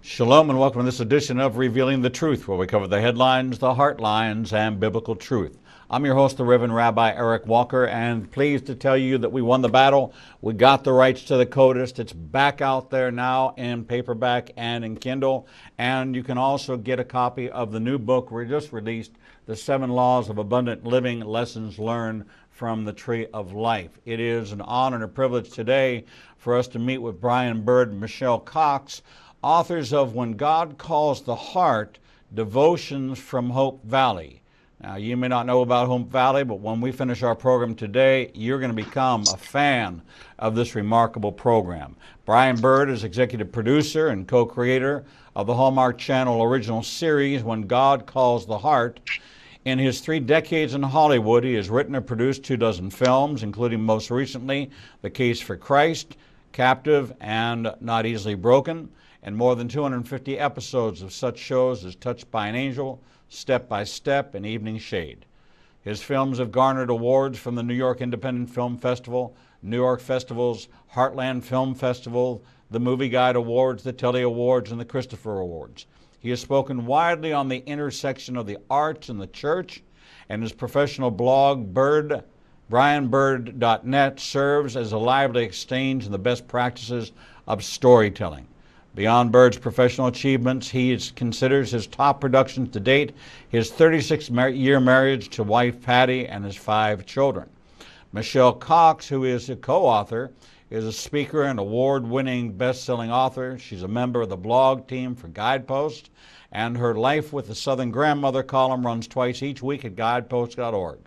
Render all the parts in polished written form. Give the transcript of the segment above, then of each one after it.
Shalom and welcome to this edition of Revealing the Truth, where we cover the headlines, the heart lines, and biblical truth. I'm your host, the Reverend Rabbi Eric Walker, and pleased to tell you that we won the battle. We got the rights to the Codist. It's back out there now in paperback and in Kindle. And you can also get a copy of the new book we just released, The 7 Laws of Abundant Living, Lessons Learned from the Tree of Life. It is an honor and a privilege today for us to meet with Bird Michelle Cox, authors of When God Calls the Heart, Devotions from Hope Valley. Now, you may not know about Hope Valley, but when we finish our program today, you're going to become a fan of this remarkable program. Bird is executive producer and co-creator of the Hallmark Channel original series, When God Calls the Heart. In his 3 decades in Hollywood, he has written and produced 24 films, including most recently The Case for Christ, Captive, and Not Easily Broken, and more than 250 episodes of such shows as Touched by an Angel, Step by Step, and Evening Shade. His films have garnered awards from the New York Independent Film Festival, New York Festival's Heartland Film Festival, the Movie Guide Awards, the Telly Awards, and the Christopher Awards. He has spoken widely on the intersection of the arts and the church, and his professional blog, brianbird.net, serves as a lively exchange in the best practices of storytelling. Beyond Bird's professional achievements, he considers his top productions to date his 36-year marriage to wife Patty and his 5 children. Michelle Cox, who is a co-author, is a speaker and award-winning best-selling author. She's a member of the blog team for Guidepost, and her Life with the Southern Grandmother column runs twice each week at guidepost.org.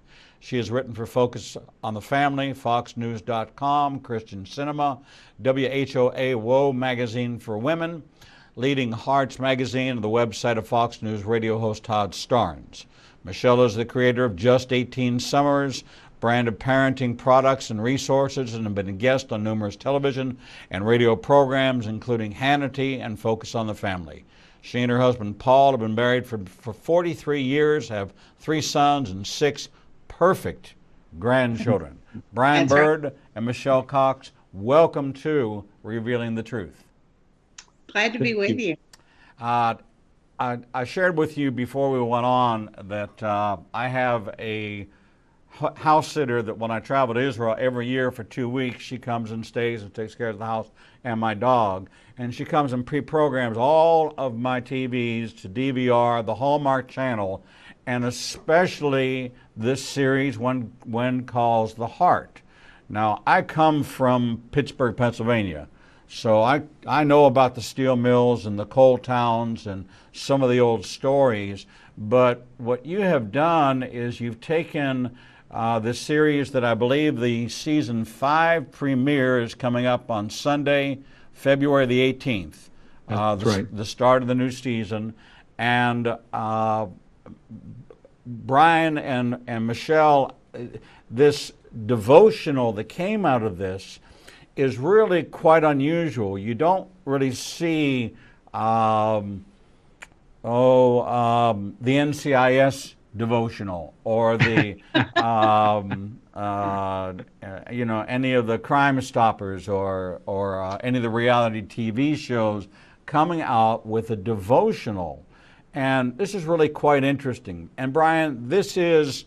She has written for Focus on the Family, FoxNews.com, Christian Cinema, WHOA Woe Magazine for Women, Leading Hearts Magazine, and the website of Fox News radio host Todd Starnes. Michelle is the creator of Just 18 Summers, brand of parenting products and resources, and have been a guest on numerous television and radio programs, including Hannity and Focus on the Family. She and her husband Paul have been married for 43 years, have 3 sons and 6 perfect grandchildren. Bird and Michelle Cox, welcome to Revealing the Truth. Glad to be with you. I shared with you before we went on that I have a house sitter that when I travel to Israel every year for 2 weeks, she comes and stays and takes care of the house and my dog. And she comes and pre-programs all of my TVs to DVR, the Hallmark Channel, and especially this series, When Calls the Heart. Now, I come from Pittsburgh, Pennsylvania, so I know about the steel mills and the coal towns and some of the old stories, but what you have done is you've taken this series that I believe the season 5 premiere is coming up on Sunday, February the 18th. That's right. The start of the new season. And Brian and Michelle, this devotional that came out of this is really quite unusual. You don't really see the NCIS devotional or the any of the Crime Stoppers or any of the reality TV shows coming out with a devotional. And this is really quite interesting. And Brian, this is,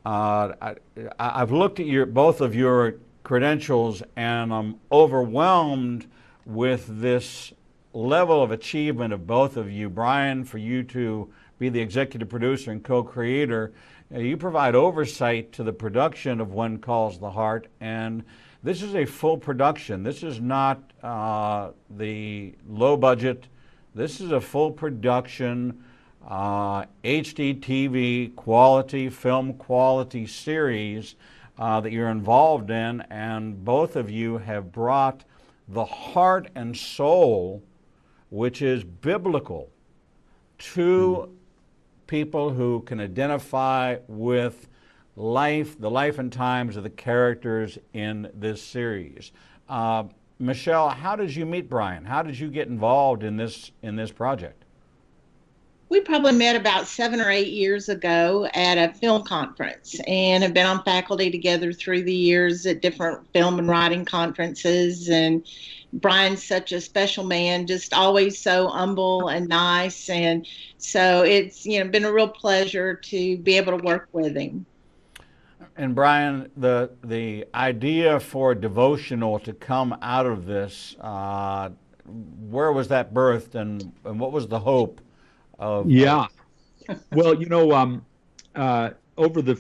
I've looked at both of your credentials, and I'm overwhelmed with this level of achievement of both of you. Brian, for you to be the executive producer and co-creator, you provide oversight to the production of When Calls the Heart, and this is a full production. This is not the low budget. This is a full production, HD TV quality, film quality series that you're involved in, and both of you have brought the heart and soul, which is biblical, to people who can identify with the life and times of the characters in this series. Michelle, how did you meet Brian? How did you get involved in this project? We probably met about 7 or 8 years ago at a film conference and have been on faculty together through the years at different film and writing conferences. And Brian's such a special man, just always so humble and nice. And so it's, been a real pleasure to be able to work with him. And Brian, the idea for devotional to come out of this, where was that birthed, and what was the hope of? Yeah. Well, over the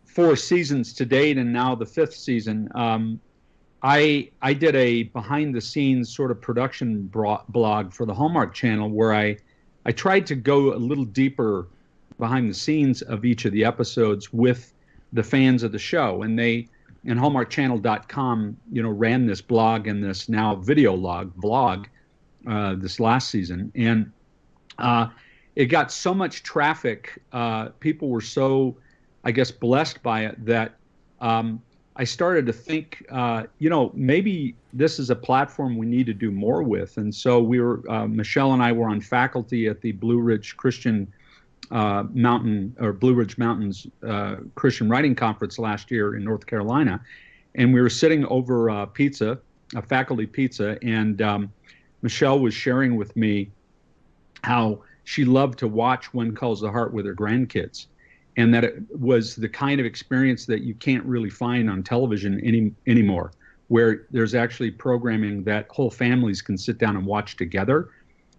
4 seasons to date, and now the 5th season, I did a behind-the-scenes sort of production blog for the Hallmark Channel where I tried to go a little deeper behind the scenes of each of the episodes with the fans of the show, and HallmarkChannel.com, ran this blog and this now video vlog this last season, and it got so much traffic. People were so, I guess, blessed by it that I started to think, maybe this is a platform we need to do more with. And so Michelle and I were on faculty at the Blue Ridge Mountains Christian Writing Conference last year in North Carolina, and we were sitting over a faculty pizza, and Michelle was sharing with me how she loved to watch One Calls the Heart with her grandkids, and that it was the kind of experience that you can't really find on television anymore, where there's actually programming that whole families can sit down and watch together,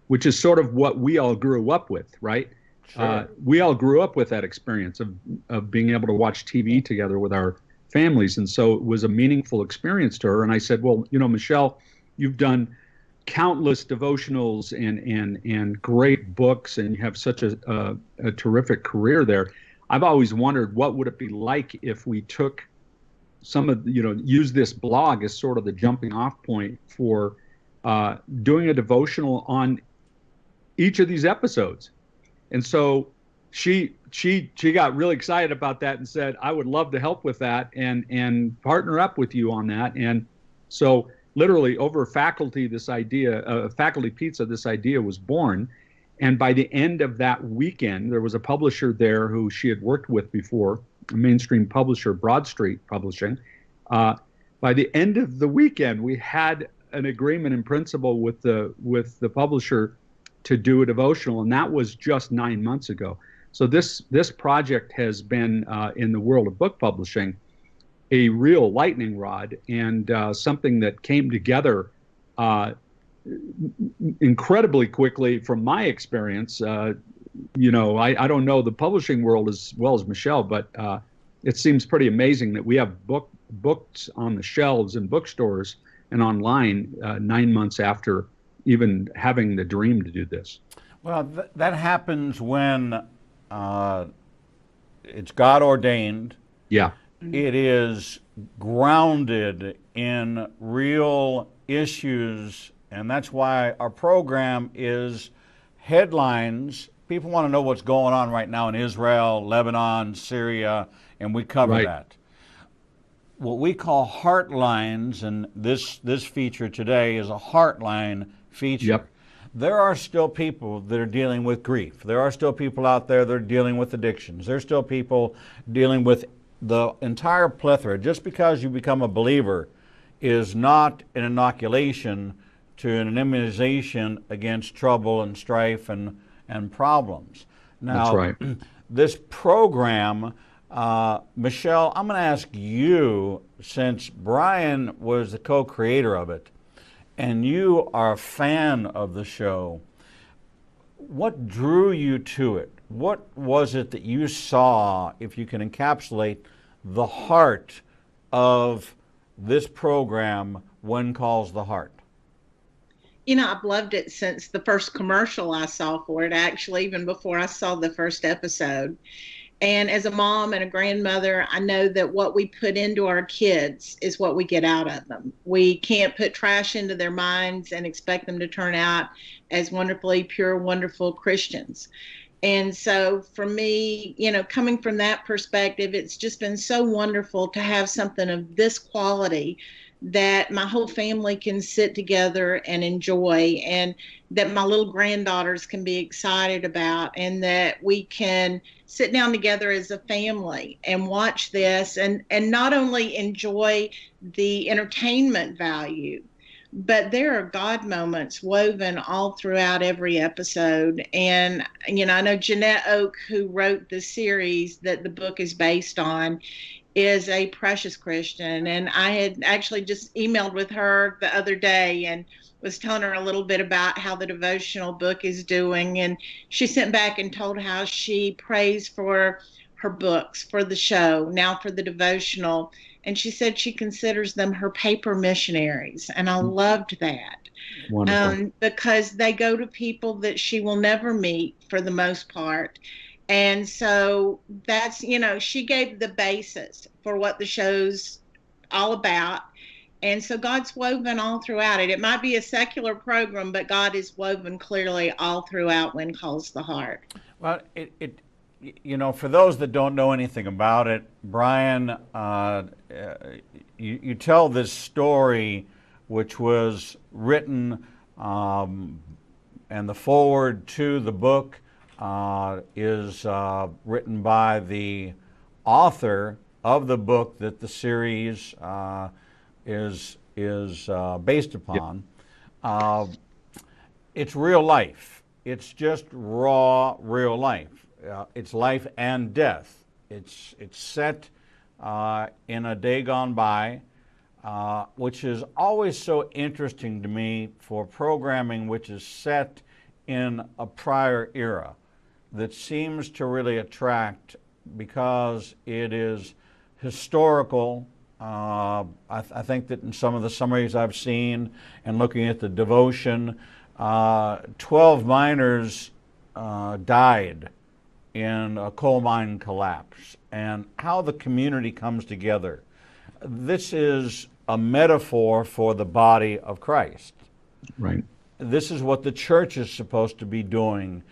which is sort of what we all grew up with, right? Sure. We all grew up with that experience of being able to watch TV together with our families, and so it was a meaningful experience to her. And I said, well, Michelle, you've done countless devotionals and great books, and you have such a terrific career there. I've always wondered, what would it be like if we took some of, use this blog as sort of the jumping off point for doing a devotional on each of these episodes. And so she got really excited about that and said, I would love to help with that and partner up with you on that. And so literally over faculty pizza, this idea was born. And by the end of that weekend, there was a publisher there who she had worked with before, a mainstream publisher, Broad Street Publishing. By the end of the weekend, we had an agreement in principle with the publisher to do a devotional, and that was just 9 months ago. So this project has been, in the world of book publishing, a real lightning rod, and something that came together incredibly quickly from my experience. I don't know the publishing world as well as Michelle, but it seems pretty amazing that we have books on the shelves in bookstores and online 9 months after even having the dream to do this. Well, that happens when it's God ordained. Yeah. It is grounded in real issues, and that's why our program is headlines. People want to know what's going on right now in Israel, Lebanon, Syria, and we cover that. What we call heartlines, and this feature today is a heartline feature. Yep. There are still people that are dealing with grief. There are still people out there that are dealing with addictions. There's still people dealing with the entire plethora. Just because you become a believer is not an inoculation to an immunization against trouble and strife and problems. Now, that's right. This program, Michelle, I'm going to ask you, since Brian was the co-creator of it, and you are a fan of the show, what drew you to it? What was it that you saw, if you can encapsulate the heart of this program, One Calls the Heart? I've loved it since the first commercial I saw for it, actually, even before I saw the first episode. And as a mom and a grandmother, I know that what we put into our kids is what we get out of them. We can't put trash into their minds and expect them to turn out as wonderfully pure, wonderful Christians. And so for me, coming from that perspective, it's just been so wonderful to have something of this quality that my whole family can sit together and enjoy, and that my little granddaughters can be excited about, and that we can sit down together as a family and watch this, and not only enjoy the entertainment value, but there are God moments woven all throughout every episode. And, I know Jeanette Oak, who wrote the series that the book is based on, is a precious Christian. And I had actually just emailed with her the other day and was telling her a little bit about how the devotional book is doing. And she sent back and told how she prays for her books, for the show, now for the devotional. And she said she considers them her paper missionaries. And I loved that. Wonderful. Because they go to people that she will never meet for the most part. And so that's, she gave the basis for what the show's all about. And so God's woven all throughout it. It might be a secular program, but God is woven clearly all throughout When Calls the Heart. Well, for those that don't know anything about it, Brian, you tell this story, which was written, and the foreword to the book is written by the author of the book that the series is based upon. Yep. It's real life. It's just raw, real life. It's life and death. It's set in a day gone by, which is always so interesting to me for programming which is set in a prior era, that seems to really attract because it is historical. I think that in some of the summaries I've seen and looking at the devotion, 12 miners died in a coal mine collapse, and how the community comes together. This is a metaphor for the body of Christ. Right. This is what the church is supposed to be doing.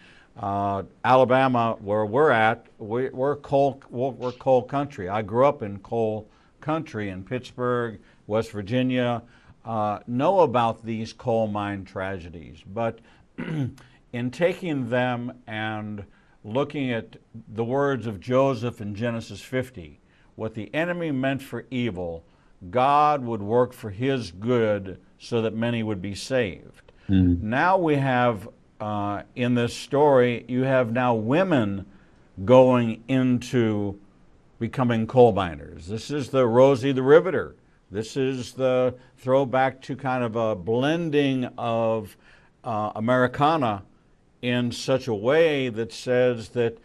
Alabama, where we're at, we're coal country. I grew up in coal country in Pittsburgh, West Virginia. Know about these coal mine tragedies, but in taking them and looking at the words of Joseph in Genesis 50, what the enemy meant for evil, God would work for his good so that many would be saved. Now we have, in this story, you have now women going into becoming coal miners. This is the Rosie the Riveter. This is the throwback to kind of a blending of Americana in such a way that says that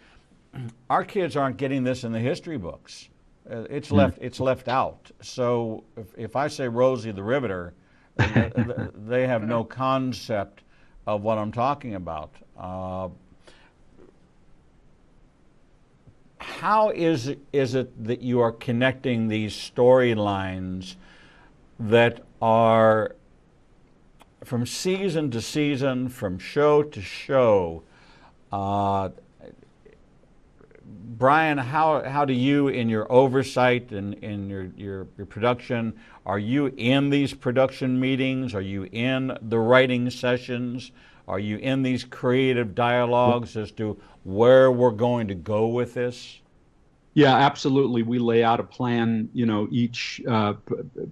our kids aren't getting this in the history books. It's left out. So if I say Rosie the Riveter, they have no concept of what I'm talking about. How is it that you are connecting these storylines that are from season to season, from show to show? Brian, how do you, in your oversight and in your production, are you in these production meetings? Are you in the writing sessions? Are you in these creative dialogues as to where we're going to go with this? Yeah, absolutely. We lay out a plan, each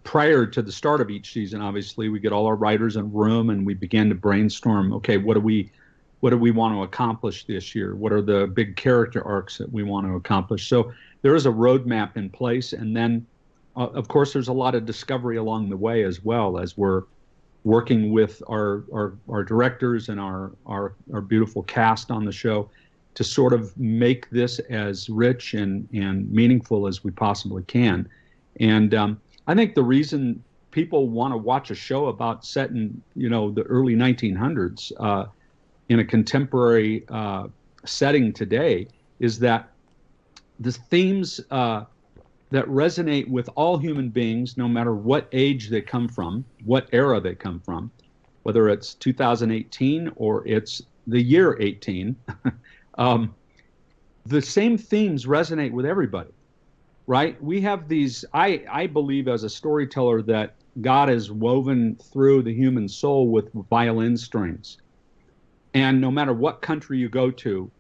prior to the start of each season. Obviously, we get all our writers in a room and we begin to brainstorm. Okay, what do we want to accomplish this year? What are the big character arcs that we want to accomplish? So there is a roadmap in place, and then, of course, there's a lot of discovery along the way as well as we're working with our directors and our beautiful cast on the show to sort of make this as rich and meaningful as we possibly can. And I think the reason people want to watch a show about set in, the early 1900s in a contemporary setting today is that the themes that resonate with all human beings, no matter what age they come from, what era they come from, whether it's 2018 or it's the year 18, the same themes resonate with everybody, right? We have these, I believe as a storyteller that God is woven through the human soul with violin strings. And no matter what country you go to,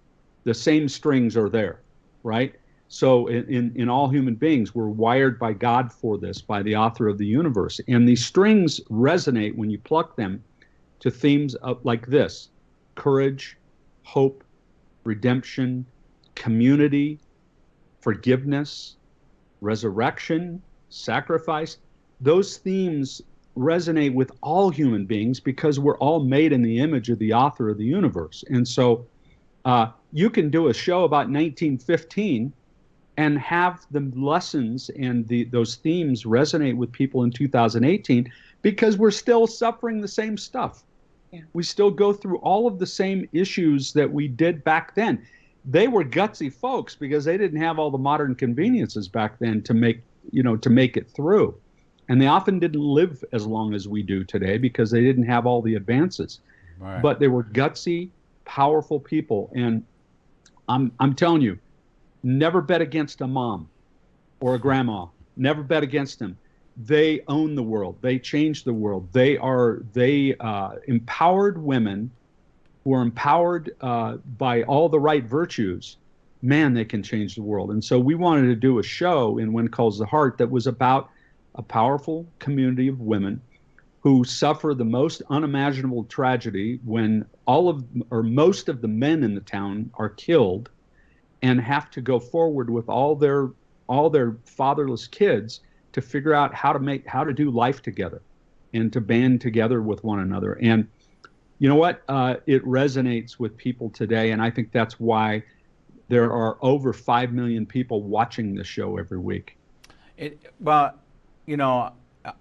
the same strings are there, right? So in all human beings, we're wired by God for this, by the author of the universe. And these strings resonate when you pluck them to themes like this: courage, hope, redemption, community, forgiveness, resurrection, sacrifice. Those themes resonate with all human beings because we're all made in the image of the author of the universe. And so you can do a show about 1915 and have the lessons and those themes resonate with people in 2018 because we're still suffering the same stuff. Yeah. We still go through all of the same issues that we did back then. They were gutsy folks because they didn't have all the modern conveniences back then to make it through. And they often didn't live as long as we do today because they didn't have all the advances. Right. But they were gutsy, powerful people. And I'm telling you, never bet against a mom or a grandma. Never bet against them. They own the world. They change the world. They empowered women who are empowered by all the right virtues. Man, they can change the world. And so we wanted to do a show in When Calls the Heart that was about a powerful community of women who suffer the most unimaginable tragedy when most of the men in the town are killed and have to go forward with all their fatherless kids to figure out how to do life together and to band together with one another. And you know what? It resonates with people today, and I think that's why there are over 5 million people watching the show every week. Well, you know,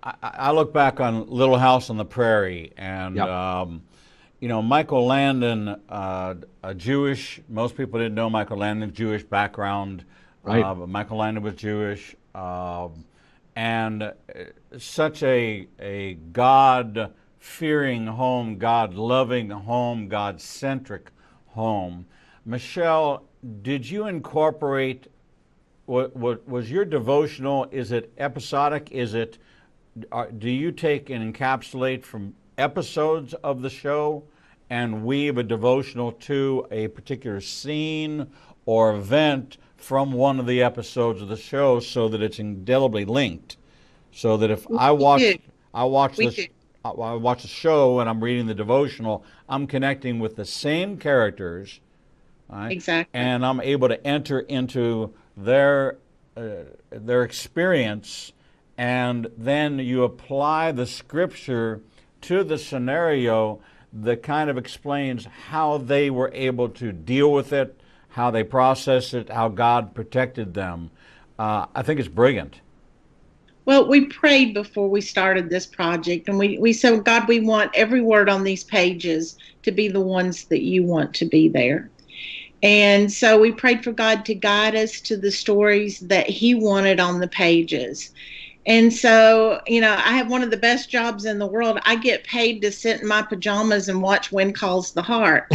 I look back on Little House on the Prairie, and yep. You know, Michael Landon, a Jewish. Most people didn't know Michael Landon's Jewish background. Right. But Michael Landon was Jewish, and such a God-fearing home, God-loving home, God-centric home. Michelle, did you incorporate? What was your devotional? Is it episodic? Do you take and encapsulate from episodes of the show and weave a devotional to a particular scene or event from one of the episodes of the show so that it's indelibly linked? So that if I watch the show and I'm reading the devotional, I'm connecting with the same characters, right? Exactly, and I'm able to enter into their experience, and then you apply the scripture to the scenario that kind of explains how they were able to deal with it, how they processed it, how God protected them. I think it's brilliant. Well, we prayed before we started this project, and we said, God, we want every word on these pages to be the ones that you want to be there. And so we prayed for God to guide us to the stories that he wanted on the pages. And so, you know, I have one of the best jobs in the world. I get paid to sit in my pajamas and watch When Calls the Heart.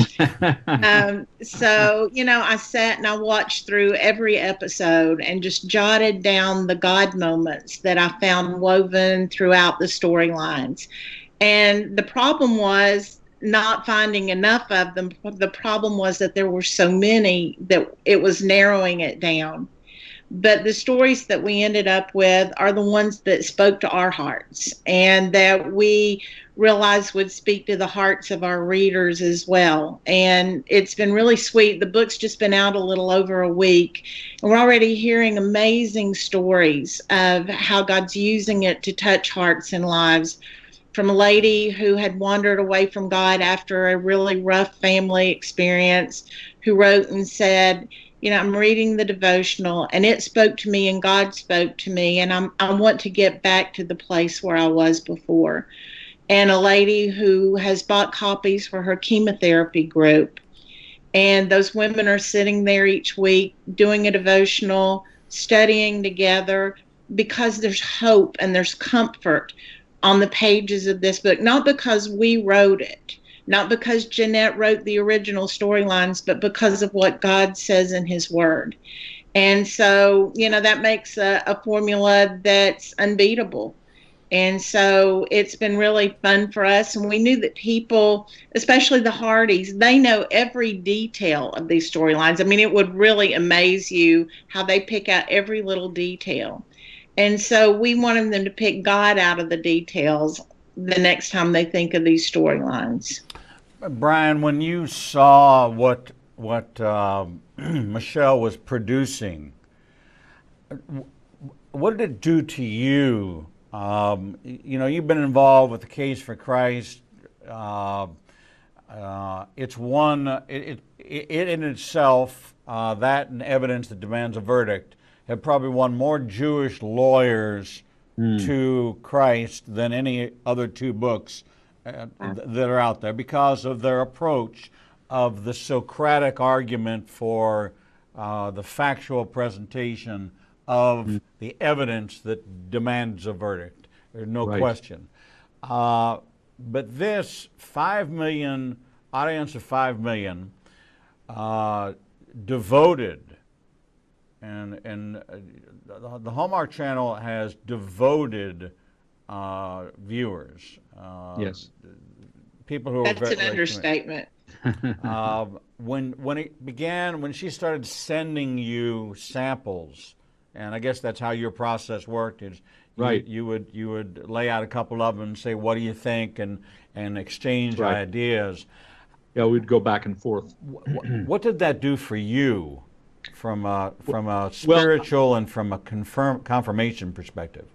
So, you know, I sat and I watched through every episode and just jotted down the God moments that I found woven throughout the storylines. And the problem was not finding enough of them. The problem was that there were so many that it was narrowing it down. But the stories that we ended up with are the ones that spoke to our hearts and that we realized would speak to the hearts of our readers as well. And it's been really sweet. The book's just been out a little over a week, and we're already hearing amazing stories of how God's using it to touch hearts and lives. From a lady who had wandered away from God after a really rough family experience, who wrote and said, you know, I'm reading the devotional and it spoke to me and God spoke to me, and I want to get back to the place where I was before. And a lady who has bought copies for her chemotherapy group. And those women are sitting there each week doing a devotional, studying together, because there's hope and there's comfort on the pages of this book, not because we wrote it, not because Jeanette wrote the original storylines, but because of what God says in his word. And so, you know, that makes a formula that's unbeatable. And so it's been really fun for us. And we knew that people, especially the Hardys, they know every detail of these storylines. I mean, it would really amaze you how they pick out every little detail. And so we wanted them to pick God out of the details the next time they think of these storylines. Brian, when you saw what Michelle was producing, what did it do to you? You know, you've been involved with the Case for Christ. It's one, it in itself, that and Evidence That Demands a Verdict, have probably won more Jewish lawyers to Christ than any other two books that are out there, because of their approach of the Socratic argument for the factual presentation of the evidence that demands a verdict. There's no question. But this 5 million, audience of 5 million, devoted, and the Hallmark Channel has devoted viewers. Yes. People who That's are very, an understatement. When it began, when she started sending you samples, and I guess that's how your process worked, is you would lay out a couple of them and say, what do you think, and exchange ideas. Yeah, we'd go back and forth. What did that do for you from a spiritual and from a confirmation perspective?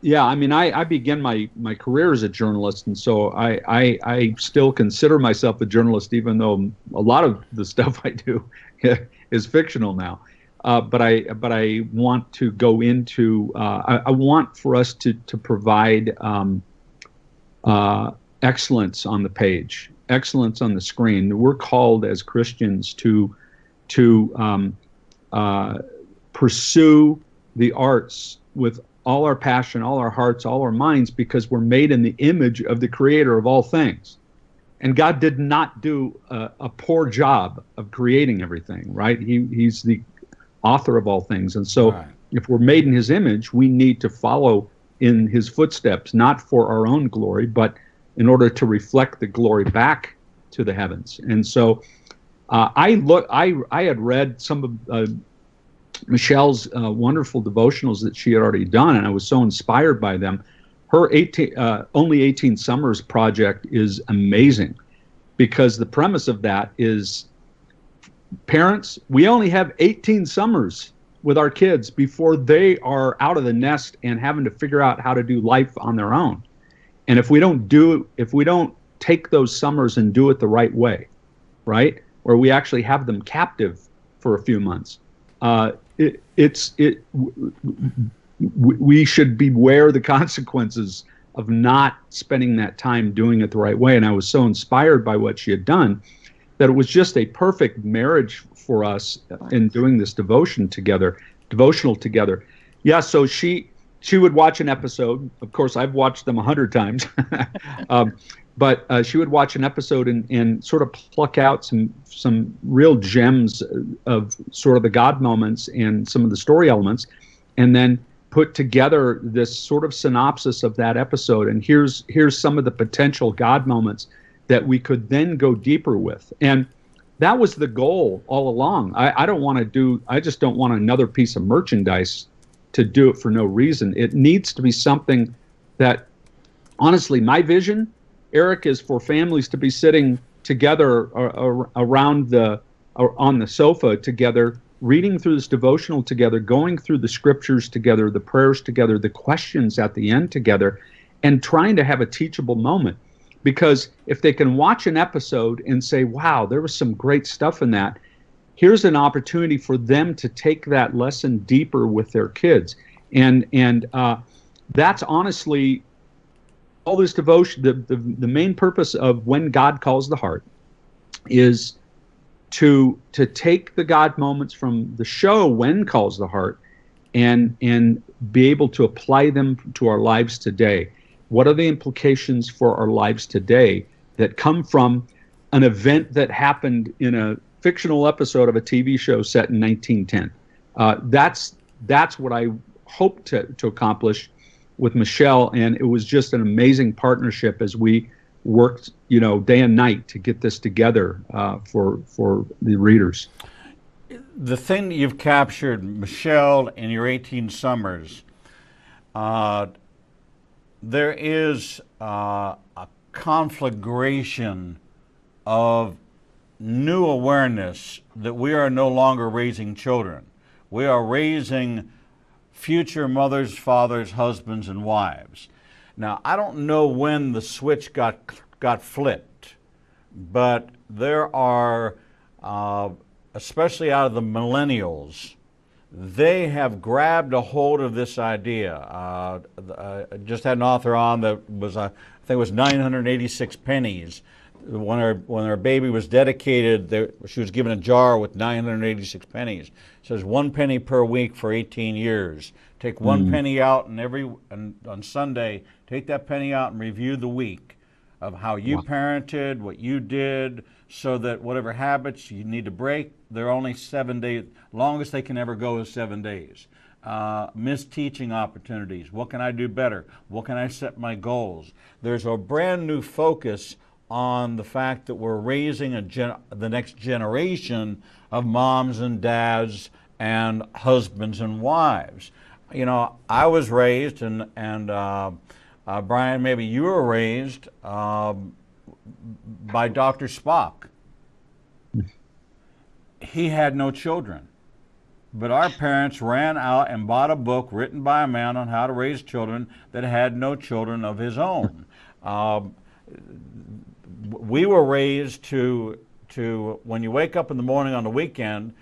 Yeah, I mean, I began my career as a journalist, and so I still consider myself a journalist, even though a lot of the stuff I do is fictional now. But I want to go into I want for us to provide excellence on the page, excellence on the screen. We're called as Christians to pursue the arts with all our passion, all our hearts, all our minds, because we're made in the image of the Creator of all things. And God did not do a poor job of creating everything, right? He's the author of all things. And so if we're made in His image, we need to follow in His footsteps, not for our own glory, but in order to reflect the glory back to the heavens. And so I had read some of Michelle's wonderful devotionals that she had already done, and I was so inspired by them. Her Only 18 Summers project is amazing, because the premise of that is, parents, we only have 18 summers with our kids before they are out of the nest and having to figure out how to do life on their own. And if we don't take those summers and do it the right way, right, where we actually have them captive for a few months, we should beware the consequences of not spending that time doing it the right way. And I was so inspired by what she had done that it was just a perfect marriage for us in doing this devotional together. Yeah, so she would watch an episode. Of course, I've watched them 100 times. But she would watch an episode and sort of pluck out some real gems of sort of the God moments and some of the story elements, and then put together this sort of synopsis of that episode. And here's some of the potential God moments that we could then go deeper with. And that was the goal all along. I just don't want another piece of merchandise to do it for no reason. It needs to be something that, honestly, my vision, Eric, is for families to be sitting together around on the sofa together, reading through this devotional together, going through the scriptures together, the prayers together, the questions at the end together, and trying to have a teachable moment. Because if they can watch an episode and say, wow, there was some great stuff in that, here's an opportunity for them to take that lesson deeper with their kids. And that's honestly all this devotion. The main purpose of When God Calls the Heart is to take the God moments from the show When Calls the Heart and be able to apply them to our lives today. What are the implications for our lives today that come from an event that happened in a fictional episode of a TV show set in 1910? That's what I hope to accomplish with Michelle, and it was just an amazing partnership as we worked, day and night to get this together for the readers. The thing that you've captured, Michelle, in your 18 summers, there is a conflagration of new awareness that we are no longer raising children. We are raising future mothers, fathers, husbands, and wives. Now, I don't know when the switch got flipped, but there are, especially out of the millennials, they have grabbed a hold of this idea. I just had an author on that was, I think it was 986 pennies. When her baby was dedicated, she was given a jar with 986 pennies. It says 1 penny per week for 18 years. Take 1 penny out, and on Sunday, take that penny out and review the week of how you parented, what you did, so that whatever habits you need to break, they're only 7 days. Longest they can ever go is 7 days. Missed teaching opportunities. What can I do better? What can I set my goals? There's a brand new focus on the fact that we're raising the next generation of moms and dads and husbands and wives. I was raised, and Brian, maybe you were raised by Dr. Spock. He had no children, but our parents ran out and bought a book written by a man on how to raise children that had no children of his own. We were raised to when you wake up in the morning on the weekend,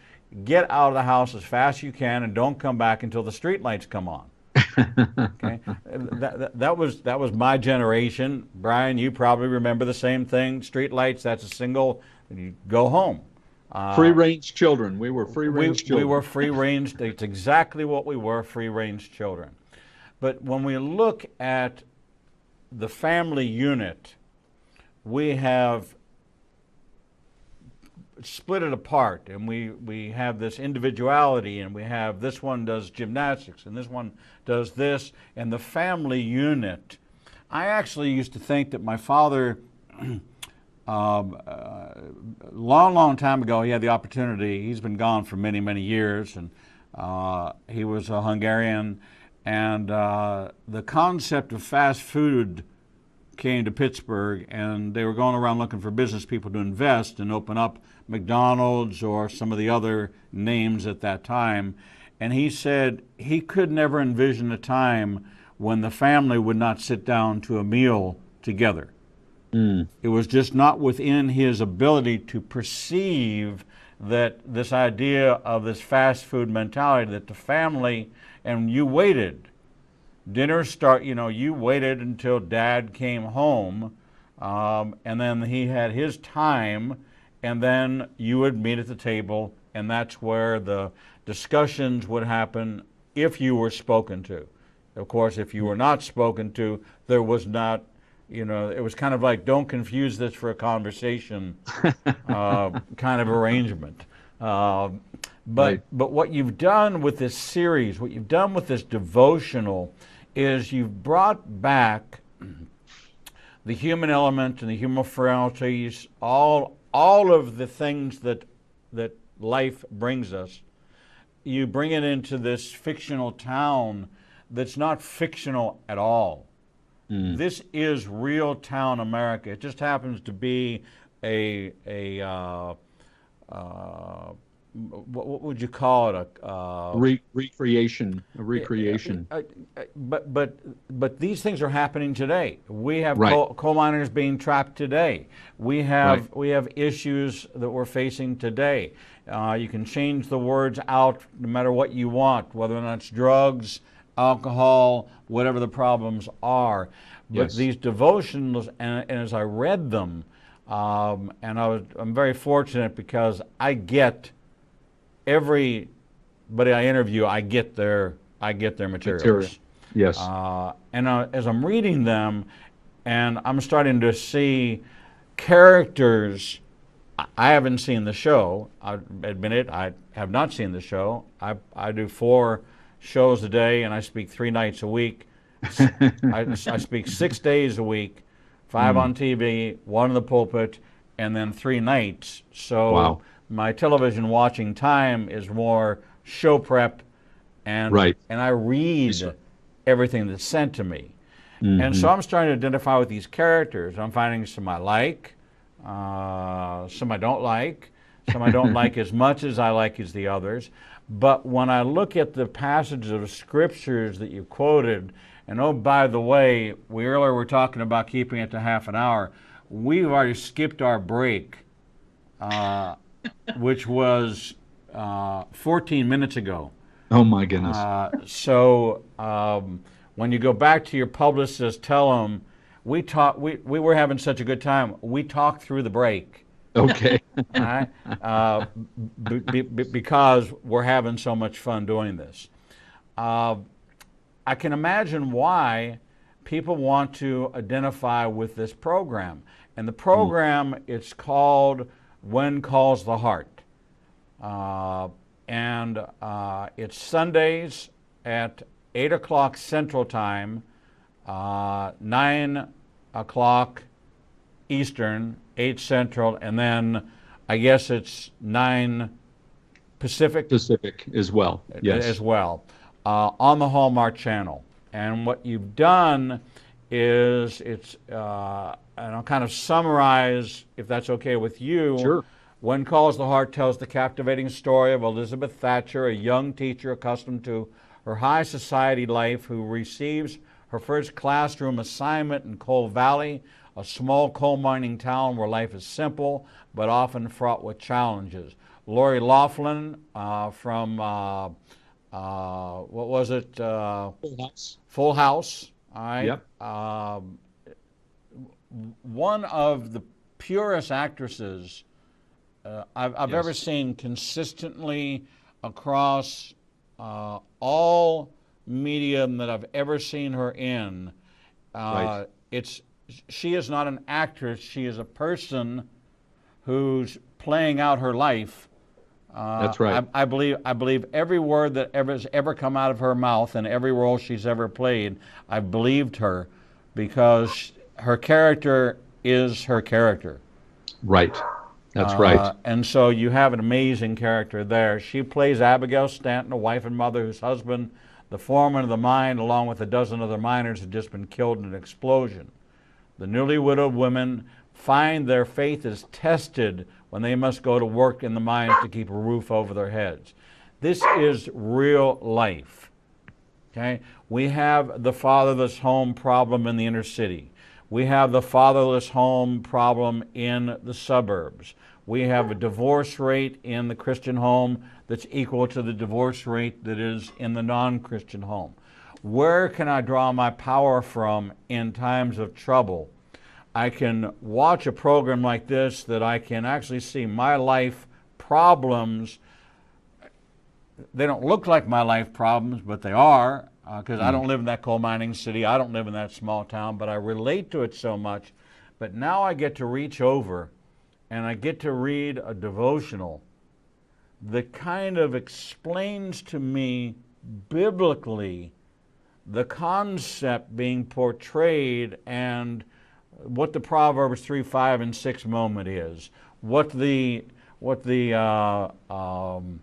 get out of the house as fast as you can and don't come back until the street lights come on. Okay, that was my generation. Brian, you probably remember the same thing. Street lights, that's a single. You go home. Free-range children. We were free-range children. We were free-range. It's exactly what we were, free-range children. But when we look at the family unit, we have split it apart, and we have this individuality, and we have this one does gymnastics, and this one does this, and the family unit. I actually used to think that my father, long time ago, he had the opportunity. He's been gone for many, many years, and he was a Hungarian, and the concept of fast food came to Pittsburgh, and they were going around looking for business people to invest and open up McDonald's or some of the other names at that time. And he said he could never envision a time when the family would not sit down to a meal together. It was just not within his ability to perceive that this idea of this fast food mentality, that the family, and you waited. Dinner you waited until dad came home, and then he had his time, and then you would meet at the table, and that's where the discussions would happen if you were spoken to. Of course, if you were not spoken to, there was not, it was kind of like, don't confuse this for a conversation kind of arrangement. But what you've done with this series, what you've done with this devotional, is you've brought back the human element and the human frailties, all of the things that life brings us. You bring it into this fictional town that's not fictional at all. This is real town America. It just happens to be a what would you call it? Recreation. A recreation. But these things are happening today. We have coal miners being trapped today. We have issues that we're facing today. You can change the words out no matter what you want, whether or not it's drugs, alcohol, whatever the problems are. But these devotionals, and as I read them, and I'm very fortunate because I get everybody I interview, I get their materials. Yes. And as I'm reading them, and I'm starting to see characters. I haven't seen the show. I admit it. I have not seen the show. I do 4 shows a day, and I speak 3 nights a week. I speak 6 days a week, 5 on TV, 1 in the pulpit, and then 3 nights. So Wow. my television watching time is more show prep, and Right. I read everything that's sent to me. And so Mhm. I'm starting to identify with these characters. I'm finding some I like, some I don't like, some I don't like as much as I like as the others. But when I look at the passages of scriptures that you quoted, and oh, by the way, we earlier were talking about keeping it to half an hour. We've already skipped our break, which was 14 minutes ago. Oh my goodness. When you go back to your publicist, tell them we were having such a good time. We talked through the break. Okay. All right? Because we're having so much fun doing this. I can imagine why people want to identify with this program. And the program, it's called When Calls the Heart. It's Sundays at 8 o'clock Central Time, 9 o'clock Eastern, 8 Central, and then I guess it's 9 Pacific. Pacific as well. Yes. As well, on the Hallmark Channel. And what you've done is and I'll kind of summarize, if that's okay with you. Sure. When Calls the Heart tells the captivating story of Elizabeth Thatcher, a young teacher accustomed to her high society life who receives her first classroom assignment in Coal Valley, a small coal mining town where life is simple but often fraught with challenges. Lori Loughlin from, what was it? Full House. Full House. All right. Yep. One of the purest actresses I've ever seen consistently across all medium that I've ever seen her in. Right. She is not an actress. She is a person who's playing out her life. That's right. I believe every word that has ever come out of her mouth and every role she's ever played. I've believed her because her character is her character. Right. That's right. And so you have an amazing character there. She plays Abigail Stanton, a wife and mother whose husband, the foreman of the mine, along with a dozen other miners, had just been killed in an explosion. The newly widowed women find their faith is tested when they must go to work in the mines to keep a roof over their heads. This is real life. Okay? We have the fatherless home problem in the inner city. We have the fatherless home problem in the suburbs. We have a divorce rate in the Christian home that's equal to the divorce rate that is in the non-Christian home. Where can I draw my power from in times of trouble? I can watch a program like this that I can actually see my life problems. They don't look like my life problems, but they are, because I don't live in that coal mining city. I don't live in that small town, but I relate to it so much. But now I get to reach over and I get to read a devotional that kind of explains to me biblically the concept being portrayed and what the Proverbs 3, 5, and 6 moment is, what the Romans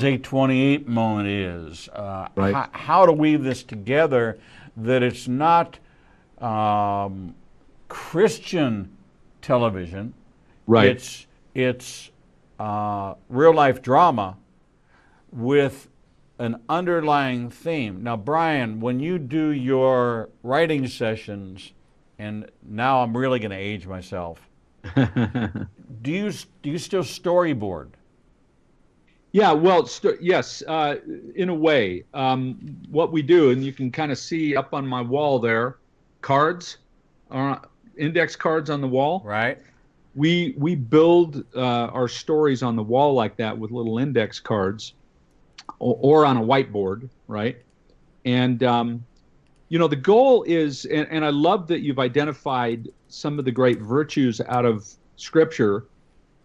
8:28 moment is, Right. how to weave this together that it's not Christian television. Right. It's real life drama with an underlying theme. Now, Brian, when you do your writing sessions, and now I'm really going to age myself, do you still storyboard? Yeah, well, yes, in a way. What we do, and you can kind of see up on my wall there, cards, index cards on the wall. Right. We build our stories on the wall like that with little index cards, or on a whiteboard, right? And the goal is, and I love that you've identified some of the great virtues out of Scripture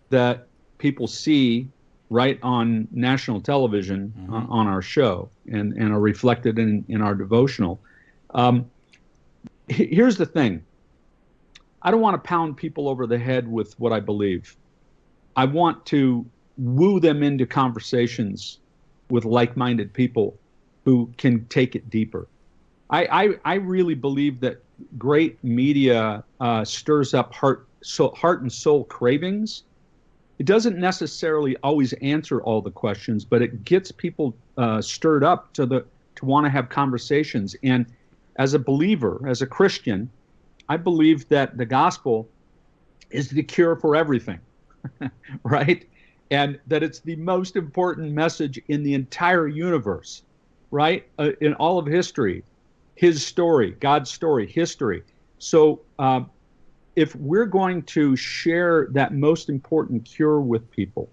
that people see right on national television on our show and are reflected in our devotional. Here's the thing. I don't want to pound people over the head with what I believe. I want to woo them into conversations with like-minded people who can take it deeper. I really believe that great media stirs up heart and soul cravings. It doesn't necessarily always answer all the questions, but it gets people stirred up to want to have conversations. And as a believer, as a Christian, I believe that the gospel is the cure for everything, right? And that it's the most important message in the entire universe, right? In all of history, his story, God's story, history. So if we're going to share that most important cure with people,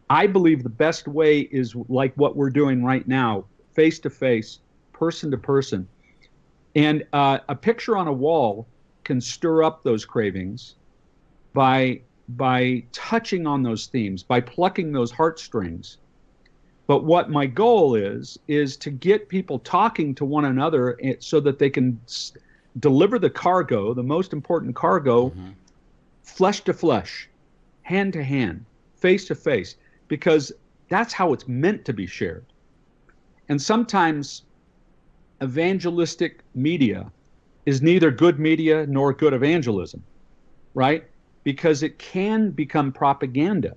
I believe the best way is like what we're doing right now, face to face, person to person. And a picture on a wall can stir up those cravings by touching on those themes, by plucking those heartstrings. But what my goal is to get people talking to one another so that they can deliver the cargo, the most important cargo, flesh to flesh, hand to hand, face to face, because that's how it's meant to be shared. And sometimes evangelistic media is neither good media nor good evangelism, right? Because it can become propaganda,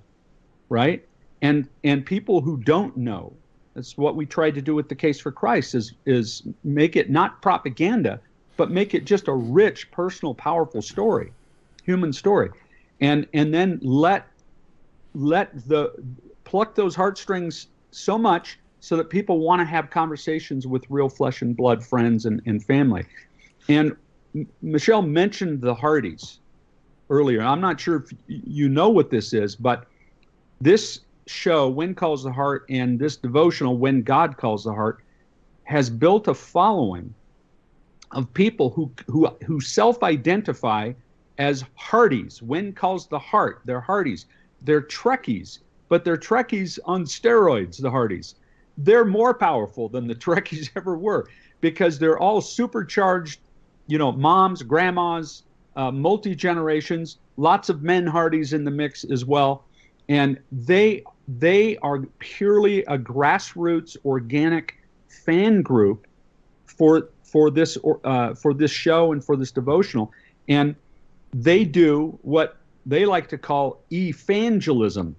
right? And people who don't know, that's what we tried to do with the Case for Christ, is make it not propaganda, but make it just a rich, personal, powerful story, human story, and then pluck those heartstrings so much so that people want to have conversations with real flesh and blood friends and family. And Michelle mentioned the Hardys earlier. I'm not sure if you know what this is, but this show, When Calls the Heart, and this devotional, When God Calls the Heart, has built a following of people who self-identify as Hardys. When Calls the Heart, they're Hardys. They're Trekkies, but they're Trekkies on steroids, the Hardys. They're more powerful than the Trekkies ever were because they're all supercharged, moms, grandmas, multi-generations, lots of men Hardys in the mix as well. And they are purely a grassroots organic fan group for this show and for this devotional. And they do what they like to call evangelism.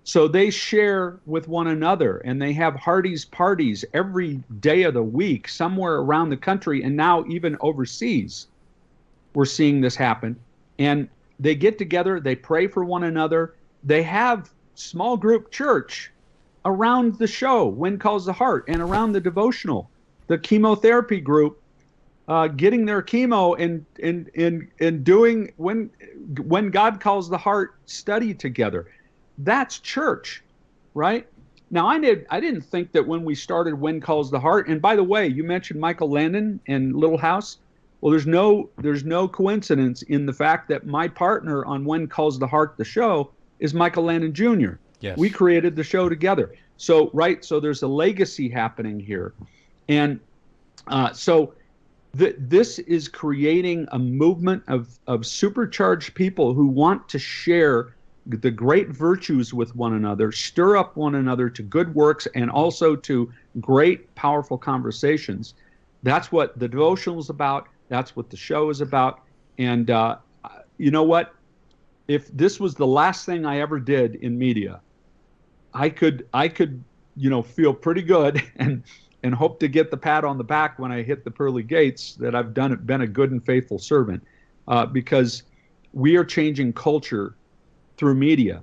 So they share with one another, and they have Hardy's parties every day of the week somewhere around the country, and now even overseas. We're seeing this happen. And they get together, they pray for one another. They have small group church around the show, When Calls the Heart, and around the devotional, the chemotherapy group, getting their chemo and doing when God Calls the Heart study together. That's church, right? Now, I didn't think that when we started When Calls the Heart, and by the way, you mentioned Michael Landon and Little House. Well, there's no coincidence in the fact that my partner on When Calls the Heart, the show, is Michael Landon Jr. Yes. We created the show together. So there's a legacy happening here. And this is creating a movement of supercharged people who want to share the great virtues with one another, stir up one another to good works and also to great, powerful conversations. That's what the devotional is about. That's what the show is about. And you know what? If this was the last thing I ever did in media, I could feel pretty good and hope to get the pat on the back when I hit the pearly gates that I've been a good and faithful servant, because we are changing culture through media.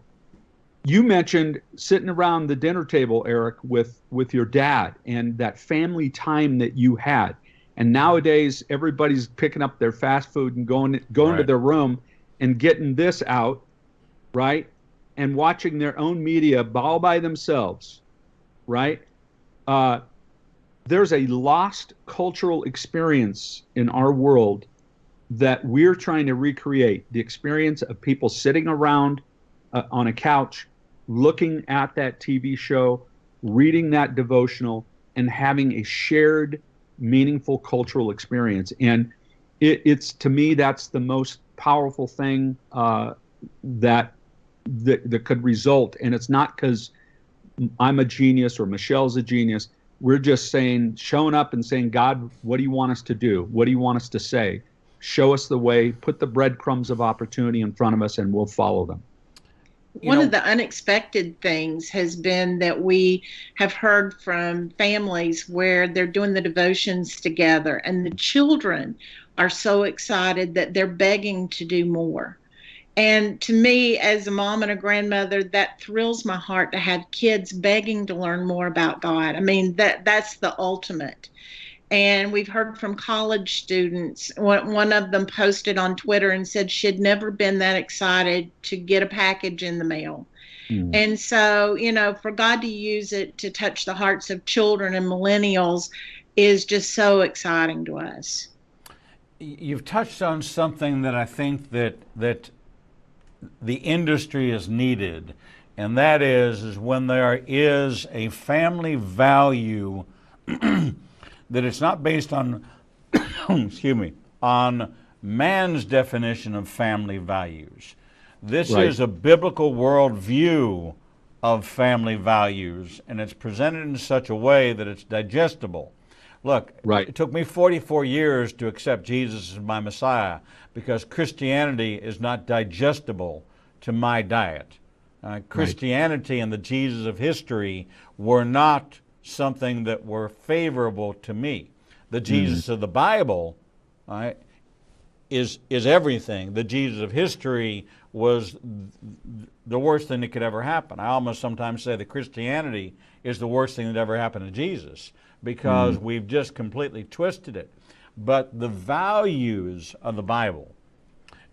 You mentioned sitting around the dinner table, Eric, with your dad and that family time that you had. And nowadays, everybody's picking up their fast food and going Right. to their room and getting this out, right? And watching their own media all by themselves, right? There's a lost cultural experience in our world that we're trying to recreate, the experience of people sitting around on a couch looking at that TV show, reading that devotional, and having a shared, meaningful cultural experience. And it's to me, that's the most powerful thing that could result. And it's not because I'm a genius or Michelle's a genius. We're just showing up and saying, God, what do you want us to do? What do you want us to say? Show us the way, put the breadcrumbs of opportunity in front of us, and we'll follow them. One of the unexpected things has been that we have heard from families where they're doing the devotions together, and the children are so excited that they're begging to do more. And to me, as a mom and a grandmother, that thrills my heart to have kids begging to learn more about God. I mean, that's the ultimate. And we've heard from college students. One of them posted on Twitter and said she'd never been that excited to get a package in the mail. And so, for God to use it to touch the hearts of children and millennials is just so exciting to us. You've touched on something that I think that the industry is needed, and that is when there is a family value that it's not based on, excuse me, on man's definition of family values. This is a biblical worldview of family values, and it's presented in such a way that it's digestible. Look, it took me 44 years to accept Jesus as my Messiah because Christianity is not digestible to my diet. Christianity and the Jesus of history were not something that were favorable to me. The Jesus of the Bible is everything. The Jesus of history was the worst thing that could ever happen. I almost sometimes say that Christianity is the worst thing that ever happened to Jesus because we've just completely twisted it. But the values of the Bible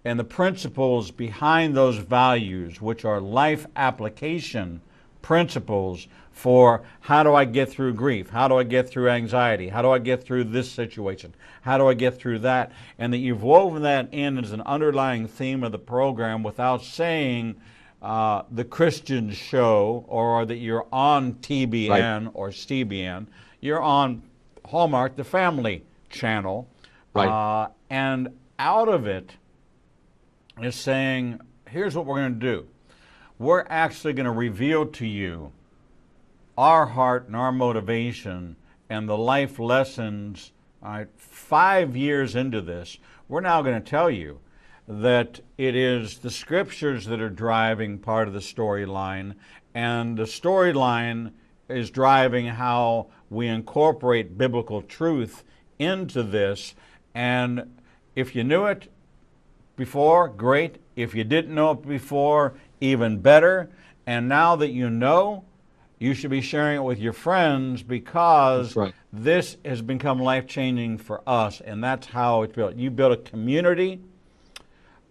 and the principles behind those values, which are life application principles for how do I get through grief? How do I get through anxiety? How do I get through this situation? How do I get through that? And that you've woven that in as an underlying theme of the program without saying the Christian show or that you're on TBN or CBN. You're on Hallmark, the family channel. And out of it is saying, here's what we're going to do. We're actually going to reveal to you our heart and our motivation and the life lessons. 5 years into this, we're now going to tell you that it is the scriptures that are driving part of the storyline, and the storyline is driving how we incorporate biblical truth into this. And if you knew it before, great. If you didn't know it before, even better. And now that you know, you should be sharing it with your friends because this has become life-changing for us, and that's how it's built. You built a community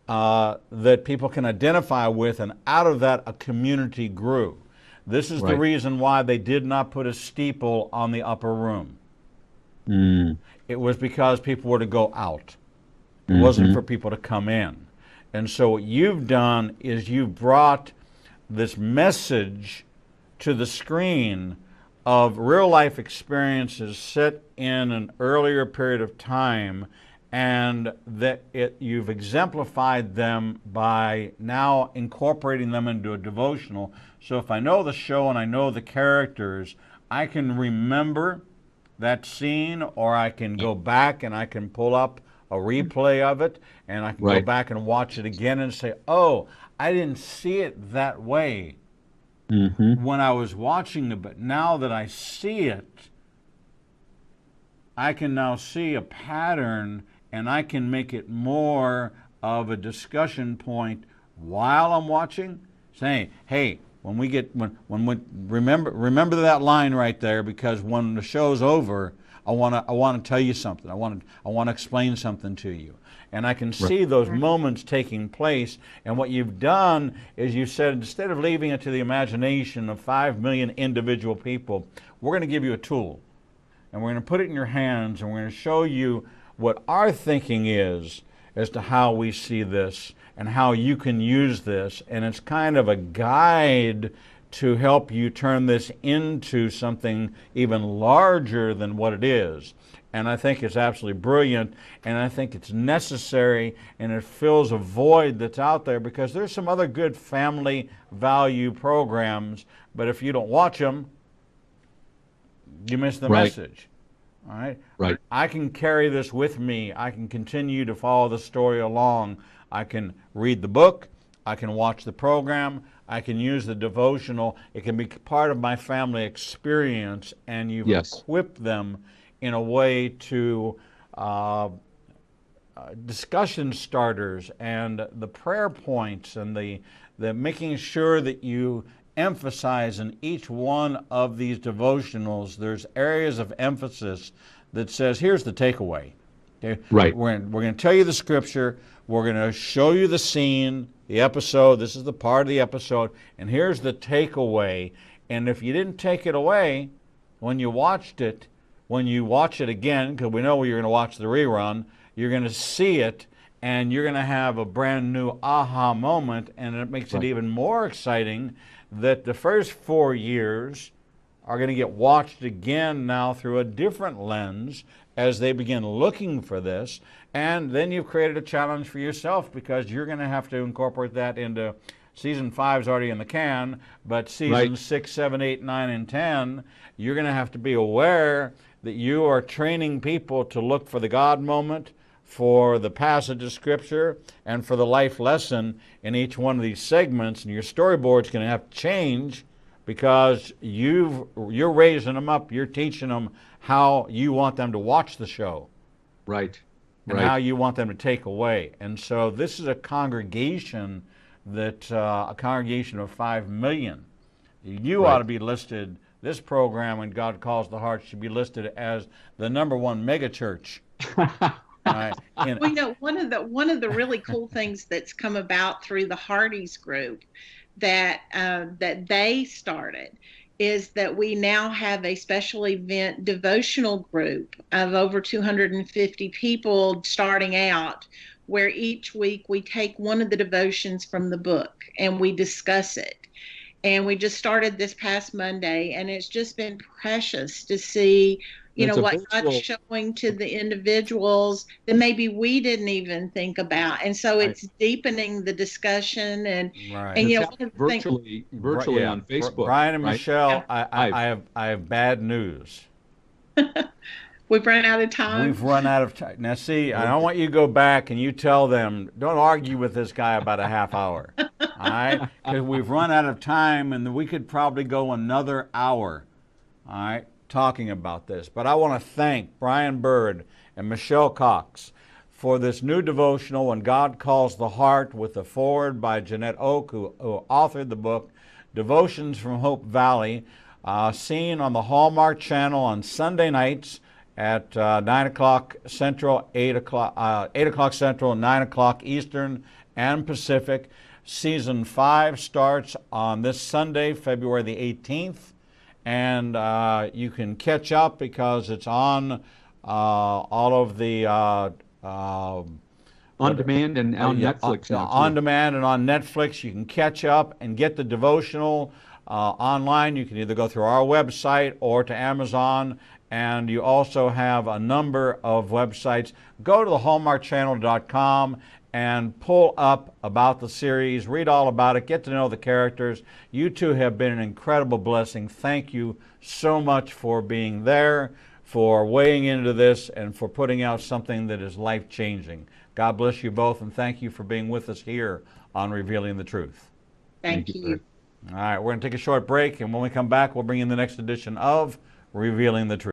that people can identify with, and out of that, a community grew. This is the reason why they did not put a steeple on the upper room. It was because people were to go out. It wasn't for people to come in. And so what you've done is you've brought this message to the screen of real-life experiences set in an earlier period of time, and that you've exemplified them by now incorporating them into a devotional. So if I know the show and I know the characters, I can remember that scene, or I can go back and I can pull up a replay of it, and I can go back and watch it again and say, oh, I didn't see it that way when I was watching it, but now that I see it, I can now see a pattern, and I can make it more of a discussion point while I'm watching, saying, hey, when we remember that line right there, because when the show's over, I want to tell you something. I want to explain something to you. And I can see those moments taking place. And what you've done is you said, instead of leaving it to the imagination of 5 million individual people, we're going to give you a tool. And we're going to put it in your hands, and we're going to show you what our thinking is. as to how we see this and how you can use this. And it's kind of a guide to help you turn this into something even larger than what it is. And I think it's absolutely brilliant, and I think it's necessary, and it fills a void that's out there, because there's some other good family value programs, but if you don't watch them, you miss the message. All right? Right. I can carry this with me. I can continue to follow the story along. I can read the book. I can watch the program. I can use the devotional. It can be part of my family experience, and you've equipped them in a way to discussion starters and the prayer points and the making sure that you emphasize in each one of these devotionals, there's areas of emphasis that says, here's the takeaway. Okay? Right. We're going to tell you the scripture. We're going to show you the scene, the episode. This is the part of the episode. And here's the takeaway. And if you didn't take it away when you watched it, when you watch it again, because we know you're going to watch the rerun, you're going to see it, and you're going to have a brand new aha moment, and it makes it even more exciting that the first 4 years are going to get watched again now through a different lens as they begin looking for this. And then you've created a challenge for yourself, because you're going to have to incorporate that into season 5's already in the can, but season 6, 7, 8, 9, and 10, you're going to have to be aware that you are training people to look for the God moment, for the passage of Scripture, and for the life lesson in each one of these segments. And your storyboard's going to have to change, because you're raising them up, you're teaching them how you want them to watch the show. Right. And how you want them to take away. And so this is a congregation that, a congregation of 5 million. You ought to be listed. This program, when God Calls the Heart, should be listed as the #1 mega church. Well, you know, one of the really cool things that's come about through the Hardy's group that they started is that we now have a special event devotional group of over 250 people starting out, where each week we take one of the devotions from the book and we discuss it. And we just started this past Monday, and it's just been precious to see, you know, what God's showing to the individuals that maybe we didn't even think about. And so it's deepening the discussion, and you know, virtually on Facebook. Brian and Michelle, I have bad news. We've run out of time. We've run out of time. Now, see, I don't want you to go back and you tell them, don't argue with this guy about a half hour. All right? Because we've run out of time, and we could probably go another hour, all right, talking about this. But I want to thank Brian Bird and Michelle Cox for this new devotional, When God Calls the Heart, with the foreword by Jeanette Oak, who authored the book, Devotions from Hope Valley, seen on the Hallmark Channel on Sunday nights at 9 o'clock Central, 8 o'clock Central, 9 o'clock Eastern and Pacific. Season 5 starts on this Sunday, February the 18th. And you can catch up because it's on all of the on demand and on Netflix now. On demand and on Netflix. You can catch up and get the devotional online. You can either go through our website or to Amazon. And you also have a number of websites. Go to the hallmarkchannel.com and pull up about the series, read all about it, get to know the characters. You two have been an incredible blessing. Thank you so much for being there, for weighing into this, and for putting out something that is life-changing. God bless you both, and thank you for being with us here on Revealing the Truth. Thank you. All right, we're going to take a short break, and when we come back, we'll bring in the next edition of Revealing the Truth.